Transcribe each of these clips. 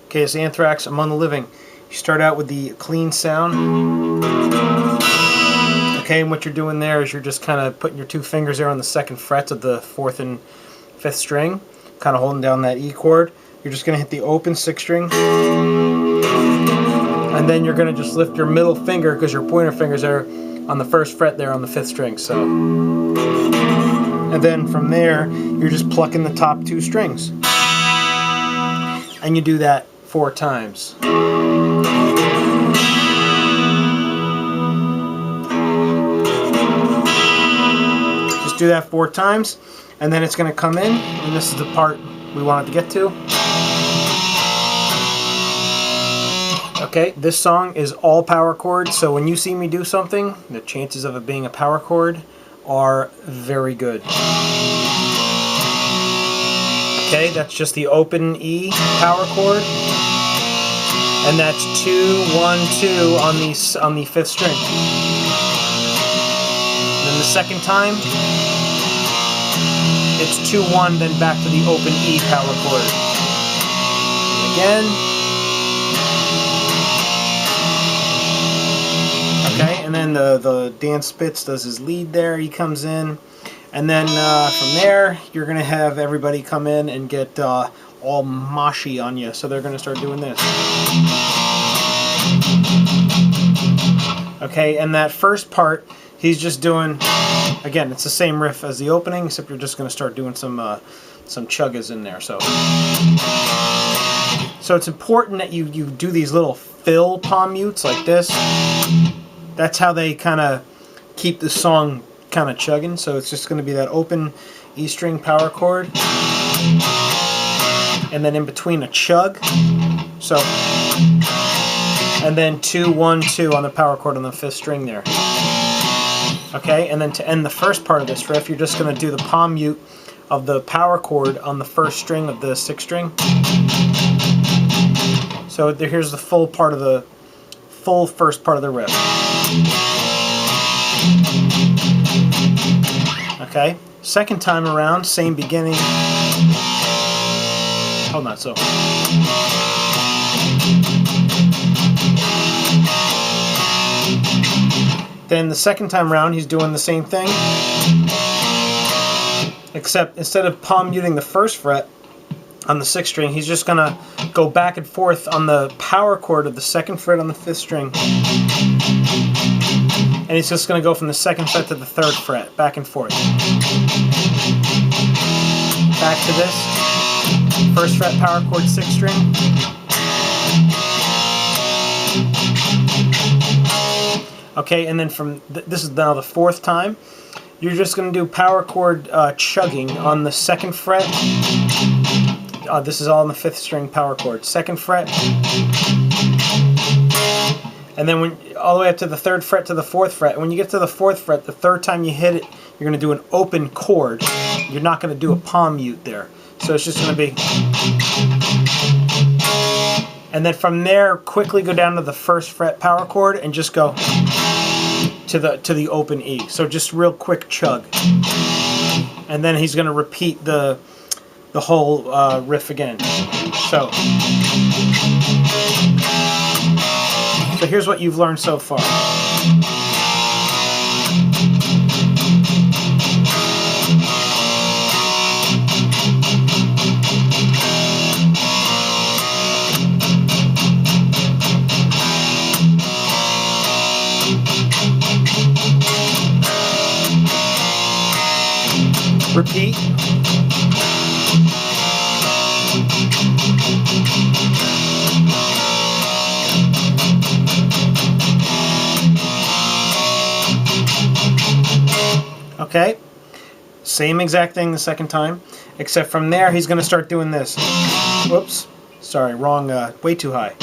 Okay, it's Anthrax, Among the Living. You start out with the clean sound. Okay, and what you're doing there is you're just kind of putting your two fingers there on the second frets of the 4th and 5th string, kind of holding down that E chord. You're just going to hit the open 6th string, and then you're going to just lift your middle finger, because your pointer fingers are on the 1st fret there on the 5th string. So, and then from there, you're just plucking the top 2 strings. And you do that 4 times. Just do that 4 times, and then it's going to come in, and this is the part we wanted to get to. Okay, this song is all power chords, so when you see me do something, the chances of it being a power chord are very good. Okay, that's just the open E power chord, and that's 2, 1, 2 on the 5th string. And then the second time, it's 2, 1, then back to the open E power chord. And again. Okay, and then the Dan Spitz does his lead there. He comes in. And then from there, you're going to have everybody come in and get all moshy on you. So they're going to start doing this. Okay, and that first part, he's just doing, again, it's the same riff as the opening, except you're just going to start doing some chuggas in there. So it's important that you do these little fill palm mutes like this. That's how they kind of keep the song kind of chugging. So it's just going to be that open E string power chord, and then in between a chug. So, and then 2, 1, 2 on the power chord on the 5th string there. Okay, and then to end the first part of this riff, you're just going to do the palm mute of the power chord on the 1st string of the 6th string. So here's the full part of the first part of the riff. Okay, second time around, same beginning. Hold on, so. Then the second time around, he's doing the same thing, except instead of palm muting the 1st fret on the 6th string, he's just going to go back and forth on the power chord of the 2nd fret on the 5th string. And he's just going to go from the 2nd fret to the 3rd fret, back and forth. Back to this. 1st fret power chord 6th string. Okay, and then from, this is now the 4th time. You're just going to do power chord chugging on the 2nd fret. This is all on the 5th string power chord. 2nd fret. And then all the way up to the 3rd fret to the 4th fret. When you get to the 4th fret, the 3rd time you hit it, you're going to do an open chord. You're not going to do a palm mute there. So it's just going to be. And then from there, quickly go down to the 1st fret power chord and just go to the open E. So just real quick chug. And then he's going to repeat the whole riff again. So here's what you've learned so far. Repeat. Okay, same exact thing the second time, except from there he's going to start doing this. Whoops, sorry, wrong, way too high.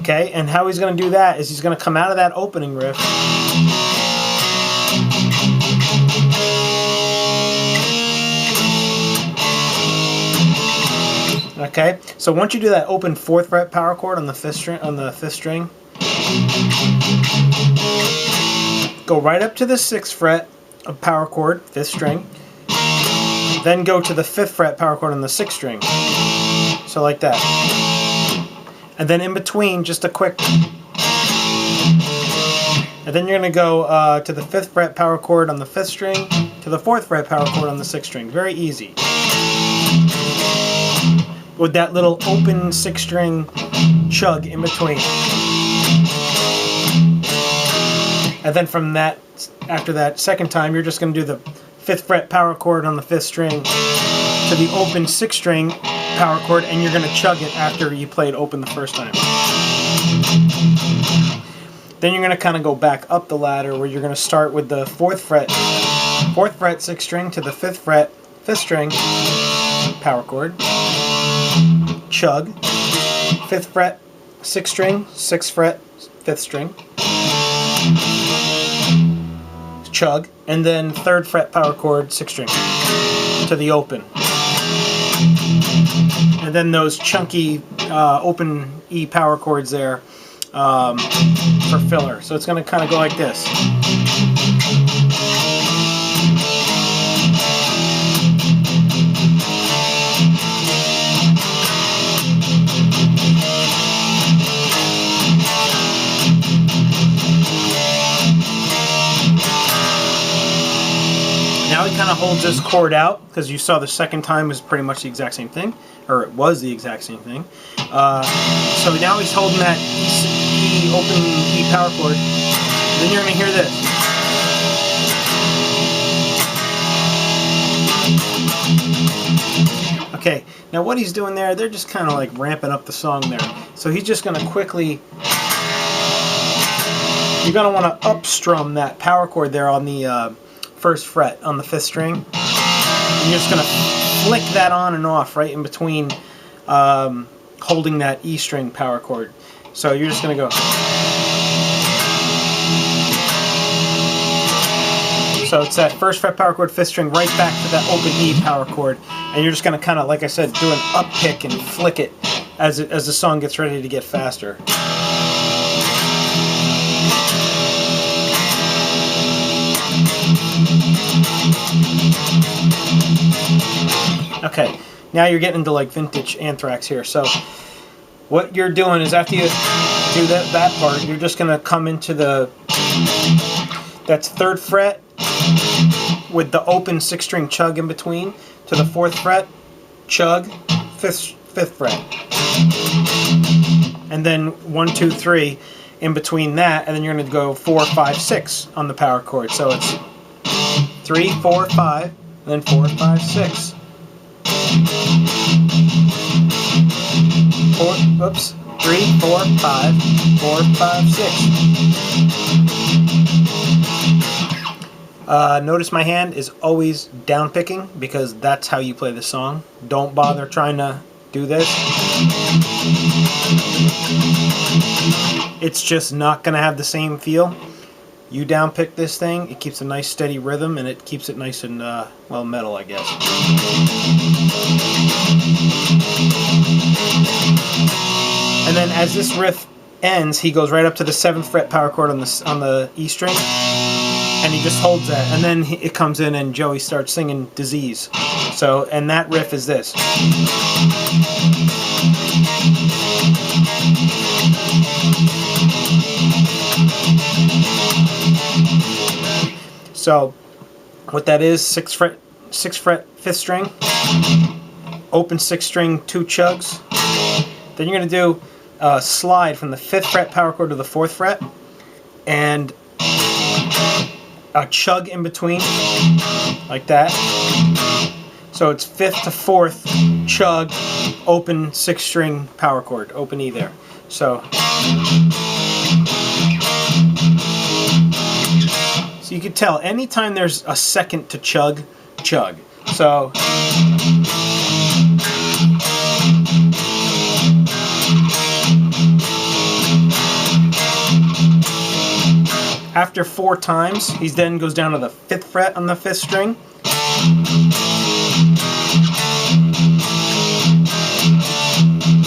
Okay, and how he's going to do that is he's going to come out of that opening riff. Okay, so once you do that open 4th fret power chord on the 5th string, go right up to the 6th fret power chord, 5th string, then go to the 5th fret power chord on the 6th string. So like that. And then in between, just a quick... And then you're going to go to the 5th fret power chord on the 5th string, to the 4th fret power chord on the 6th string. Very easy. With that little open 6th string chug in between. And then from that, after that second time, you're just going to do the 5th fret power chord on the 5th string to the open 6th string power chord, and you're going to chug it after you played open the first time. Then you're going to kind of go back up the ladder, where you're going to start with the 4th fret 6th string to the 5th fret 5th string power chord, chug, 5th fret 6th string, 6th fret 5th string, chug, and then 3rd fret power chord 6th string to the open. And then those chunky open E power chords there for filler. So it's going to kind of go like this. Now he kind of holds this chord out, because you saw the second time was pretty much the exact same thing, or it was the exact same thing. So now he's holding that E open E power chord. Then you're going to hear this. Okay, now what he's doing there, they're just kind of like ramping up the song there. So he's just going to quickly, you're going to want to upstrum that power chord there on the 1st fret on the 5th string. And you're just going to flick that on and off right in between holding that E string power chord. So you're just going to go. So it's that 1st fret power chord, 5th string, right back to that open E power chord. And you're just going to kind of, like I said, do an up pick and flick it as the song gets ready to get faster. Okay, now you're getting into like vintage Anthrax here. So what you're doing is, after you do that part, you're just going to come into that's 3rd fret with the open 6th string chug in between, to the 4th fret, chug, 5th fret. And then 1, 2, 3 in between that, and then you're going to go 4, 5, 6 on the power chord. So it's 3, 4, 5, and then 4, 5, 6. 3, 4, 5, 4, 5, 6. Notice my hand is always down picking, because that's how you play the song. Don't bother trying to do this. It's just not going to have the same feel. You down pick this thing, it keeps a nice steady rhythm, and it keeps it nice and, well, metal, I guess. And then as this riff ends, he goes right up to the 7th fret power chord on the E string, and he just holds that, and then it comes in and Joey starts singing Disease. So, and that riff is this. So what that is, 6th fret 5th string, open 6th string, 2 chugs. Then you're going to do a slide from the 5th fret power chord to the 4th fret, and a chug in between, like that. So it's 5th to 4th, chug, open 6th string power chord, open E there. So you can tell anytime there's a second to chug, chug. So after 4 times, he then goes down to the 5th fret on the 5th string.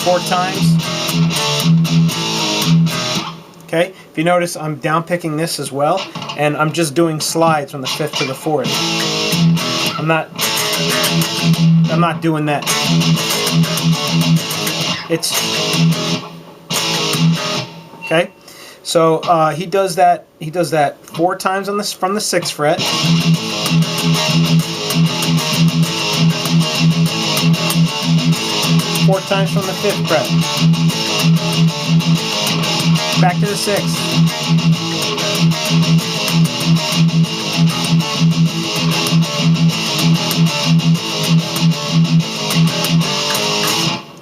Four times. Okay, if you notice, I'm down picking this as well. and I'm just doing slides from the 5th to the 4th. I'm not doing that. It's okay. So he does that. He does that 4 times on this from the 6th fret. 4 times from the 5th fret. Back to the 6th.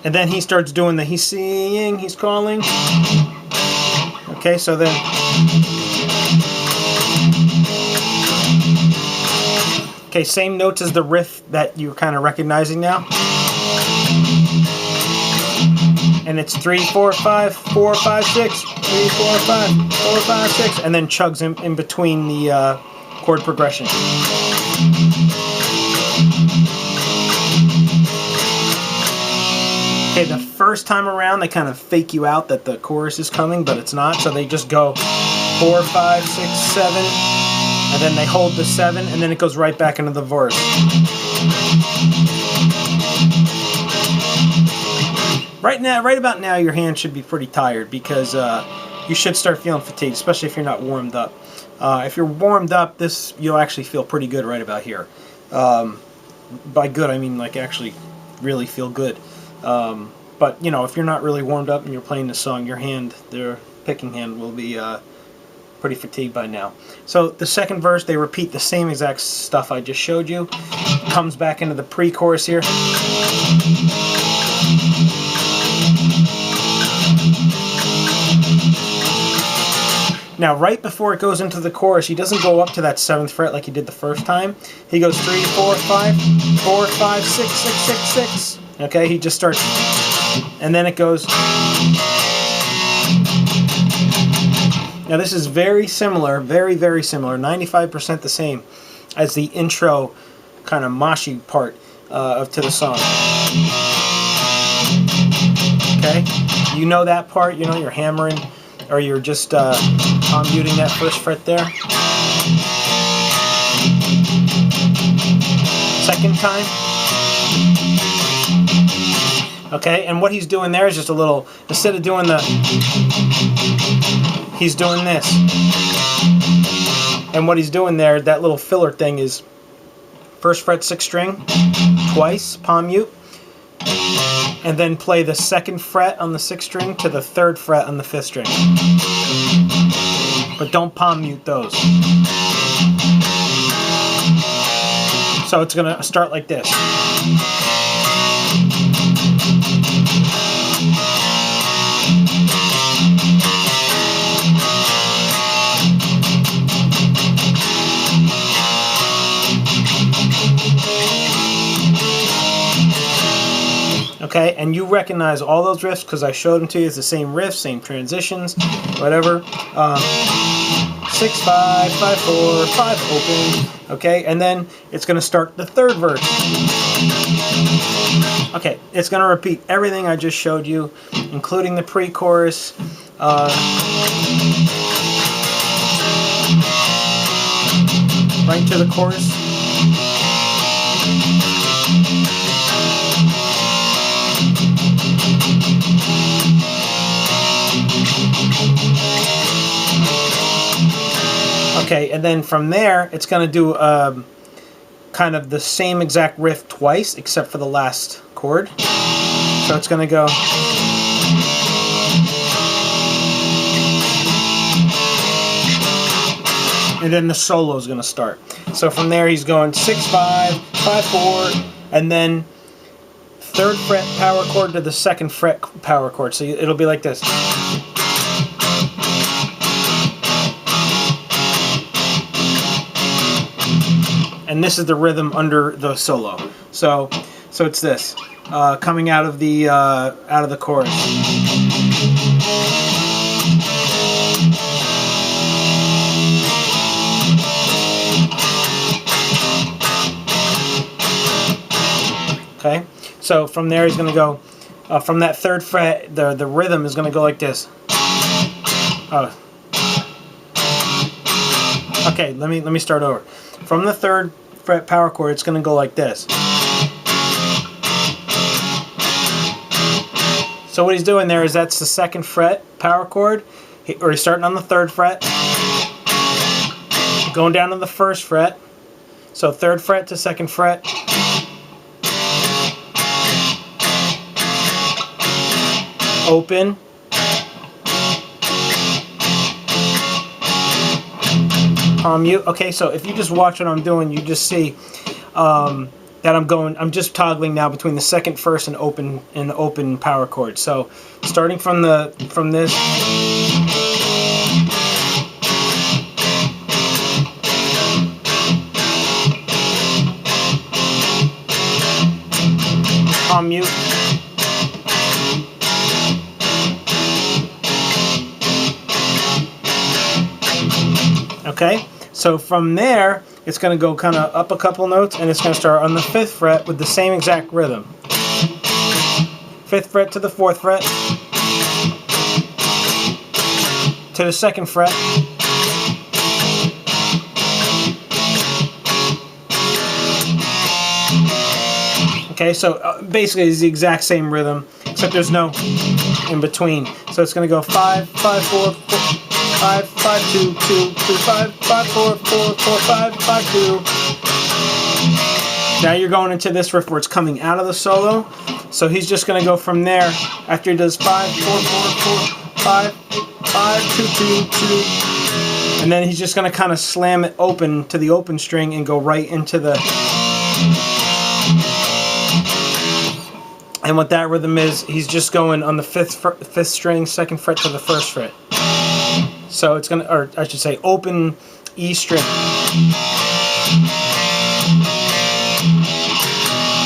And then he starts doing the he's singing, he's calling. Okay, so then okay, same notes as the riff that you're kind of recognizing now. And it's 3, 4, 5, 4, 5, 6, 3, 4, 5, 4, 5, 6, and then chugs in between the chord progression. Okay, the first time around they kind of fake you out that the chorus is coming, but it's not, so they just go 4, 5, 6, 7, and then they hold the 7, and then it goes right back into the verse. Right about now, your hand should be pretty tired because you should start feeling fatigued, especially if you're not warmed up. If you're warmed up, you'll actually feel pretty good right about here. By good, I mean like actually really feel good. But you know, if you're not really warmed up and you're playing the song, your picking hand will be pretty fatigued by now. So the second verse, they repeat the same exact stuff I just showed you. Comes back into the pre-chorus here. Now, right before it goes into the chorus, he doesn't go up to that 7th fret like he did the first time. He goes 3, 4, 5, 4, 5, 6, 6, 6, 6. Okay, he just starts, and then it goes. Now, this is very similar, very, very similar, 95% the same as the intro kind of moshy part to the song. Okay, you know that part, you know, you're hammering, or you're just muting that first fret there. Second time. Okay, and what he's doing there is just a little, instead of doing he's doing this. And what he's doing there, that little filler thing is 1st fret 6th string, twice, palm mute, and then play the 2nd fret on the 6th string to the 3rd fret on the 5th string. But don't palm mute those. So it's going to start like this. Okay, and you recognize all those riffs because I showed them to you. It's the same riffs, same transitions, whatever. 6, 5, 5, 4, 5, open. Okay, and then it's going to start the 3rd verse. Okay, it's going to repeat everything I just showed you, including the pre-chorus. Right to the chorus. Okay, and then from there, it's going to do kind of the same exact riff twice, except for the last chord. So it's going to go. And then the solo is going to start. So from there, he's going 6, 5, 5, 4, and then 3rd fret power chord to the 2nd fret power chord. So it'll be like this. And this is the rhythm under the solo. So it's this coming out of the chorus. Okay, so from there he's going to go from that 3rd fret. The rhythm is going to go like this. Okay, let me start over. From the 3rd fret power chord, it's going to go like this. So what he's doing there is that's the 2nd fret power chord, or he's starting on the 3rd fret, going down to the 1st fret. So 3rd fret to 2nd fret. Open. Palm mute. Okay, so if you just watch what I'm doing, you just see that I'm just toggling now between the 2nd, 1st, and open power chord. So starting from this. Palm mute. Okay, so from there, it's going to go kind of up a couple notes, and it's going to start on the 5th fret with the same exact rhythm. 5th fret to the 4th fret, to the 2nd fret, okay, so basically it's the exact same rhythm, except there's no in between. So it's going to go 5, 5, 4, 4 5, 5, 2, 2, 2, 5, 5, 4, 4, 4, 5, 5, 2. Now you're going into this riff where it's coming out of the solo. So he's just going to go from there after he does 5, 4, 4, 4, 5, 5, 2, 2, 2. And then he's just going to kind of slam it open to the open string and go right into the... And what that rhythm is, he's just going on the 5th string, 2nd fret to the 1st fret. So it's gonna, or I should say, open E string,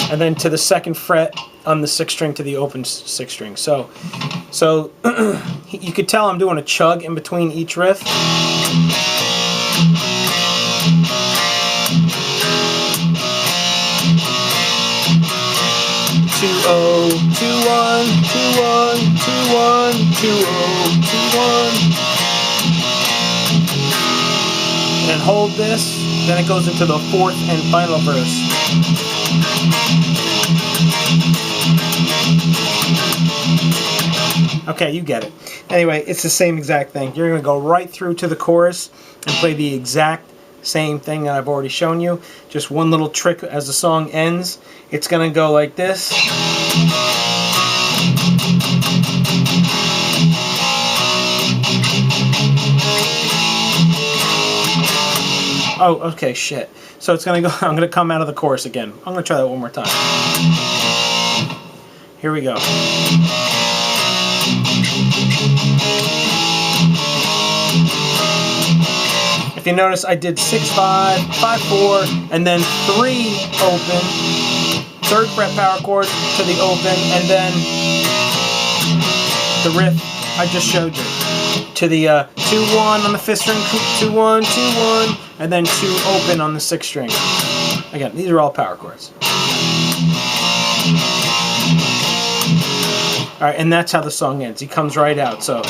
and then to the 2nd fret on the 6th string to the open 6th string. So you could tell I'm doing a chug in between each riff. Two oh, 2 1, 2 1, 2 1, 2 oh, 2 1. And then hold this, then it goes into the 4th and final verse. Okay, you get it. Anyway, it's the same exact thing. You're going to go right through to the chorus and play the exact same thing that I've already shown you. Just one little trick as the song ends. It's going to go like this. Oh, okay, shit. So it's gonna go, I'm gonna come out of the chorus again. I'm gonna try that one more time. Here we go. If you notice, I did 6, 5, 5, 4, and then 3 open, 3rd fret power chord to the open, and then the riff I just showed you. To the 2 1 on the 5th string, 2 1, 2 1, and then 2 open on the 6th string. Again, these are all power chords. Alright, and that's how the song ends. He comes right out, so.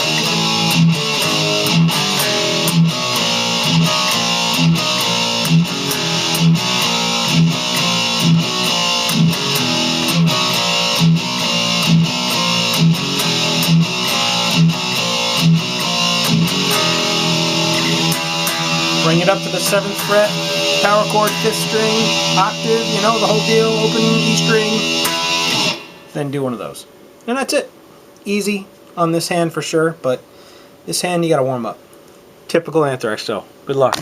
Bring it up to the 7th fret, power chord, 5th string, octave, you know, the whole deal, open E string. Then do one of those. And that's it. Easy on this hand for sure, but this hand you gotta warm up. Typical Anthrax though. Good luck.